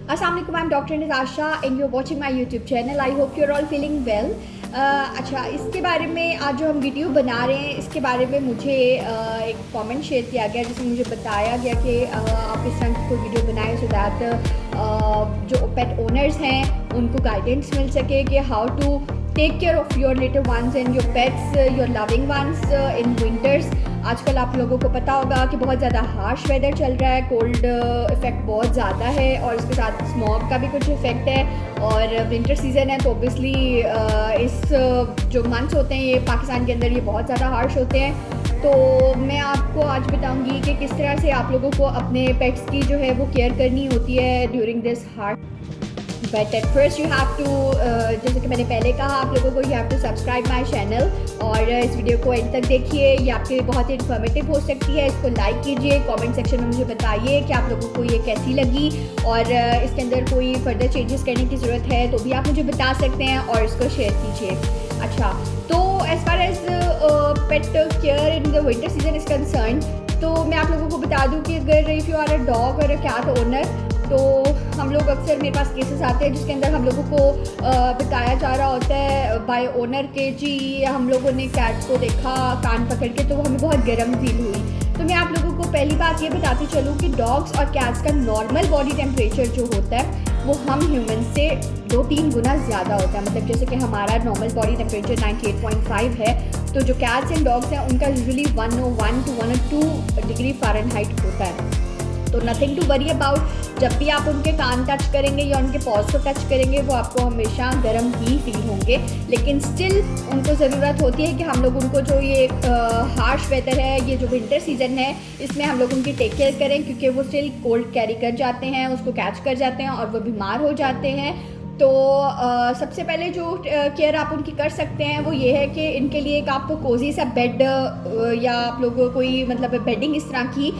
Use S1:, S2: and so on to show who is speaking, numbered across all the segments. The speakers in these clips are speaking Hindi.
S1: Assalamu alaikum, I'm Dr. Natasha and you're watching my YouTube channel. I hope you're all feeling well. अच्छा, इसके बारे में आज जो हम वीडियो बना रहे हैं इसके बारे में मुझे एक कमेंट शेयर किया गया जिसमें मुझे बताया गया कि आप इस तरह की कोई वीडियो बनाएं सो दैट जो पेट ओनर्स हैं उनको गाइडेंस मिल सके कि how to take care of your little ones and your pets, your loving ones in winters. आजकल आप लोगों को पता होगा कि बहुत ज़्यादा हार्श वेदर चल रहा है, कोल्ड इफ़ेक्ट बहुत ज़्यादा है और इसके साथ स्मॉग का भी कुछ इफ़ेक्ट है और विंटर सीज़न है तो ऑब्वियसली इस जो मंथ्स होते हैं ये पाकिस्तान के अंदर ये बहुत ज़्यादा हार्श होते हैं। तो मैं आपको आज बताऊंगी कि किस तरह से आप लोगों को अपने पेट्स की जो है वो केयर करनी होती है during this harsh. But at first you have to, जैसे कि मैंने पहले कहा आप लोगों को, you have to subscribe my channel और इस वीडियो को एंड तक देखिए। ये आपके लिए बहुत ही इन्फॉर्मेटिव हो सकती है। इसको लाइक कीजिए, कमेंट सेक्शन में मुझे बताइए कि आप लोगों को ये कैसी लगी और इसके अंदर कोई फर्दर चेंजेस करने की ज़रूरत है तो भी आप मुझे बता सकते हैं और इसको शेयर कीजिए। अच्छा, तो as far as pet care in the winter season is concern, तो मैं आप लोगों को बता दूँ कि अगर if you are a dog और अ कैट ओनर तो हम लोग अक्सर मेरे पास केसेस आते हैं जिसके अंदर हम लोगों को बताया जा रहा होता है बाय ओनर के जी हम लोगों ने कैट को देखा कान पकड़ के तो हमें बहुत गर्म फील हुई। तो मैं आप लोगों को पहली बात ये बताती चलूँ कि डॉग्स और कैट्स का नॉर्मल बॉडी टेम्परेचर जो होता है वो हम ह्यूमन से 2-3 गुना ज़्यादा होता है। मतलब जैसे कि हमारा नॉर्मल बॉडी टेम्परेचर 98.5 है तो जो कैट्स एंड डॉग्स हैं उनका यूजुअली 101 to 102 डिग्री फ़ारेनहाइट होता है। तो नथिंग टू वरी अबाउट। जब भी आप उनके कान टच करेंगे या उनके पॉज को टच करेंगे वो आपको हमेशा गर्म ही फील होंगे, लेकिन स्टिल उनको ज़रूरत होती है कि हम लोग उनको जो ये हार्श वेदर है, ये जो विंटर सीज़न है, इसमें हम लोग उनकी टेक केयर करें क्योंकि वो स्टिल कोल्ड कैरी कर जाते हैं, उसको कैच कर जाते हैं और वो बीमार हो जाते हैं। तो सबसे पहले जो केयर आप उनकी कर सकते हैं वो ये है कि इनके लिए एक आपको कोजी सा बेड या आप लोग कोई मतलब बेडिंग इस तरह की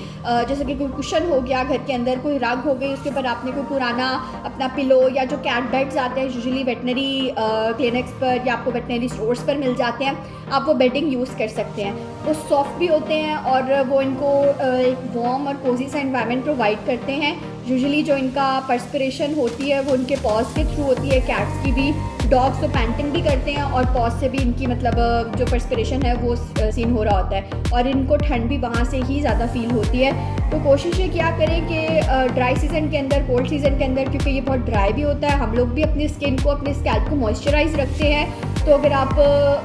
S1: जैसे कि कोई कुशन हो गया घर के अंदर, कोई रग हो गई, उसके ऊपर आपने कोई पुराना अपना पिलो या जो कैट बेड्स आते हैं यूजुअली वेटनरी क्लिनिक्स पर या आपको वेटनरी स्टोर्स पर मिल जाते हैं, आप वो बेडिंग यूज़ कर सकते हैं। वो सॉफ्ट भी होते हैं और वो इनको एक वार्म और कोजी सा एनवायरनमेंट प्रोवाइड करते हैं। यूजुअली जो इनका पर्सपिरेशन होती है वो उनके पॉज के थ्रू होती है, कैट्स की भी। डॉग्स तो पैंटिंग भी करते हैं और पॉज से भी इनकी मतलब जो पर्सपिरेशन है वो सीन हो रहा होता है और इनको ठंड भी वहाँ से ही ज़्यादा फील होती है। तो कोशिश ये क्या करें कि ड्राई सीज़न के अंदर, कोल्ड सीज़न के अंदर, क्योंकि ये बहुत ड्राई भी होता है, हम लोग भी अपनी स्किन को, अपने स्कैल्प को मॉइस्चराइज रखते हैं। तो अगर आप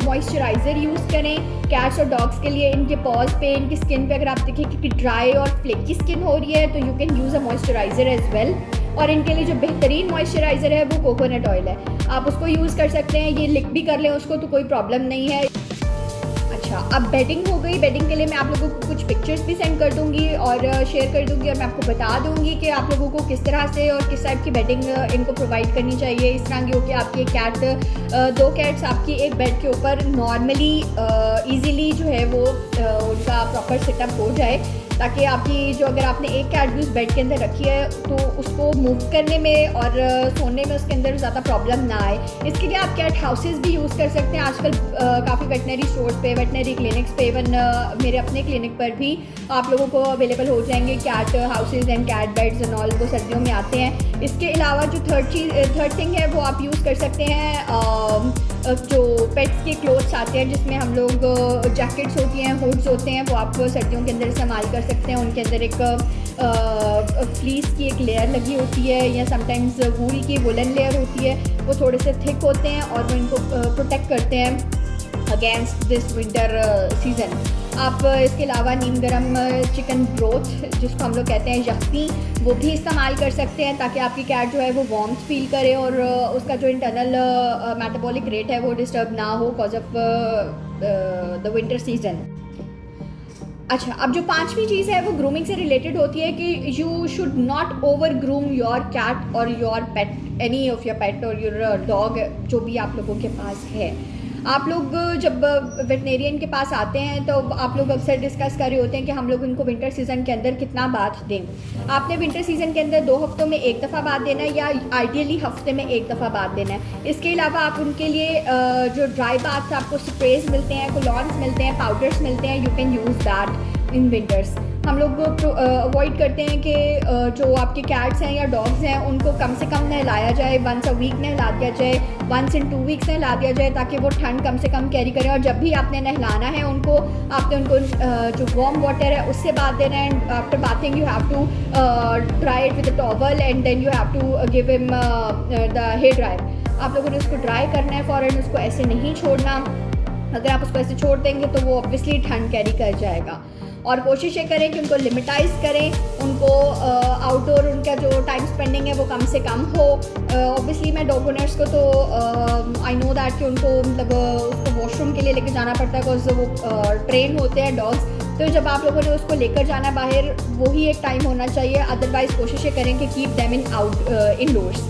S1: मॉइस्चराइज़र यूज़ करें कैट्स और डॉग्स के लिए, इनके पॉज पे, इनकी स्किन पे अगर आप देखें कि ड्राई और फ्लेकी स्किन हो रही है तो you can use a moisturiser as well. और इनके लिए जो बेहतरीन मॉइस्चराइज़र है वो कोकोनट ऑयल है, आप उसको यूज़ कर सकते हैं। ये लिक भी कर लें उसको तो कोई प्रॉब्लम नहीं है। अच्छा, अब बेडिंग हो गई। बेडिंग के लिए मैं आप लोगों को कुछ पिक्चर्स भी सेंड कर दूंगी और शेयर कर दूंगी और मैं आपको बता दूंगी कि आप लोगों को किस तरह से और किस टाइप की बेडिंग इनको प्रोवाइड करनी चाहिए। इस तरह की हो कि आपकी एक कैट, 2 कैट्स आपकी एक बेड के ऊपर नॉर्मली ईजीली जो है वो उनका प्रॉपर सेटअप हो जाए, ताकि आपकी जो अगर आपने एक कैट भी उस बेड के अंदर रखी है तो उसको मूव करने में और सोने में उसके अंदर ज़्यादा प्रॉब्लम ना आए। इसके लिए आप कैट हाउसेस भी यूज़ कर सकते हैं। आजकल काफ़ी वेटनरी स्टोर्स पे, वेटनरी क्लिनिक्स पे, इवन मेरे अपने क्लिनिक पर भी आप लोगों को अवेलेबल हो जाएंगे cat houses and cat beds and all, वो सर्दियों में आते हैं। इसके अलावा जो थर्ड थिंग है वो आप यूज़ कर सकते हैं जो पेट्स के क्लोथ्स आते हैं जिसमें हम लोग जैकेट्स होती हैं, हुड्स होते हैं, वो आप सर्दियों के अंदर इस्तेमाल कर सकते हैं। उनके अंदर एक फ्लीस की एक लेयर लगी होती है या समटाइम्स वूल की वुलन लेयर होती है, वो थोड़े से थिक होते हैं और वो इनको प्रोटेक्ट करते हैं अगेंस्ट दिस विंटर सीज़न। आप इसके अलावा नीम गरम चिकन ब्रोथ जिसको हम लोग कहते हैं यखनी, वो भी इस्तेमाल कर सकते हैं ताकि आपकी कैट जो है वो वार्म फील करे और उसका जो इंटरनल मेटाबॉलिक रेट है वो डिस्टर्ब ना हो cause of the winter season. अच्छा, अब जो 5वीं चीज़ है वो ग्रूमिंग से रिलेटेड होती है कि you should not over groom your cat और your pet, any of your pet और योर डॉग, जो भी आप लोगों के पास है। आप लोग जब वेटनेरियन के पास आते हैं तो आप लोग अक्सर डिस्कस कर रहे होते हैं कि हम लोग इनको विंटर सीज़न के अंदर कितना बाथ दें। आपने विंटर सीज़न के अंदर 2 हफ्तों में 1 दफ़ा बाथ देना है या आइडियली हफ्ते में 1 दफ़ा बाथ देना है। इसके अलावा आप उनके लिए जो ड्राई बाथ आपको स्प्रेज मिलते हैं, कोलॉन्स मिलते हैं, पाउडर्स मिलते हैं, you can use that. In winters. हम लोग अवॉइड करते हैं कि जो आपके कैट्स हैं या डॉग्स हैं उनको कम से कम नहलाया जाए, वंस अ वीक नहला दिया जाए, वंस इन 2 वीक्स नहला दिया जाए, ताकि वो ठंड कम से कम कैरी करें। और जब भी आपने नहलाना है उनको, आपने उनको जो वार्म वाटर है उससे बाथ देना है। And after bathing you have to dry it with a towel and then you have to give him the hair dryer. आप लोगों ने उसको ड्राई करना है फ़ौरन, उसको ऐसे नहीं छोड़ना। अगर आप उसको ऐसे छोड़ देंगे तो वो ऑब्वियसली ठंड कैरी कर जाएगा। और कोशिश ये करें कि उनको लिमिटाइज़ करें, उनको आउटडोर उनका जो टाइम स्पेंडिंग है वो कम से कम हो। ऑब्वियसली मैं डॉग ओनर्स को तो आई नो दैट कि उनको मतलब उसको वॉशरूम के लिए लेके जाना पड़ता है, बिकॉज वो ट्रेन होते हैं डॉग्स। तो जब आप लोगों ने उसको लेकर जाना है बाहर, वही एक टाइम होना चाहिए। अदरवाइज़ कोशिश ये करें कि कीप देम इनडोर्स।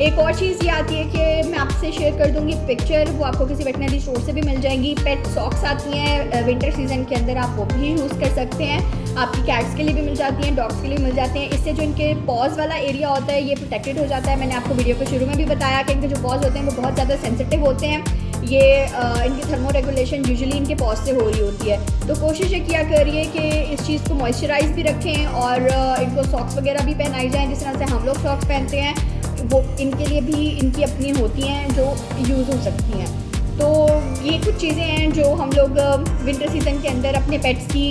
S1: एक और चीज़ ये आती है कि मैं आपसे शेयर कर दूंगी पिक्चर, वो आपको किसी वेटनरी स्टोर से भी मिल जाएंगी। पेट सॉक्स आती हैं विंटर सीजन के अंदर, आप वो भी यूज़ कर सकते हैं। आपकी कैट्स के लिए भी मिल जाती हैं, डॉग्स के लिए मिल जाते हैं। इससे जो इनके पॉज वाला एरिया होता है ये प्रोटेक्टेड हो जाता है। मैंने आपको वीडियो के शुरू में भी बताया कि इनके जो पॉज होते हैं वो बहुत ज़्यादा सेंसिटिव होते हैं। ये इनकी थर्मो रेगुलेशन यूजुअली इनके पॉज से हो रही होती है। तो कोशिश ये किया करिए कि इस चीज़ को मॉइस्चराइज भी रखें और इनको सॉक्स वगैरह भी पहनाई जाएँ। जिस तरह से हम लोग सॉक्स पहनते हैं वो इनके लिए भी इनकी अपनी होती हैं जो यूज़ हो सकती हैं। तो ये कुछ चीज़ें हैं जो हम लोग विंटर सीज़न के अंदर अपने पेट्स की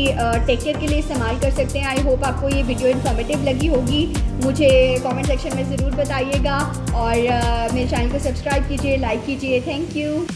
S1: टेक केयर के लिए इस्तेमाल कर सकते हैं। आई होप आपको ये वीडियो इन्फॉर्मेटिव लगी होगी। मुझे कमेंट सेक्शन में ज़रूर बताइएगा और मेरे चैनल को सब्सक्राइब कीजिए, लाइक कीजिए। Thank you.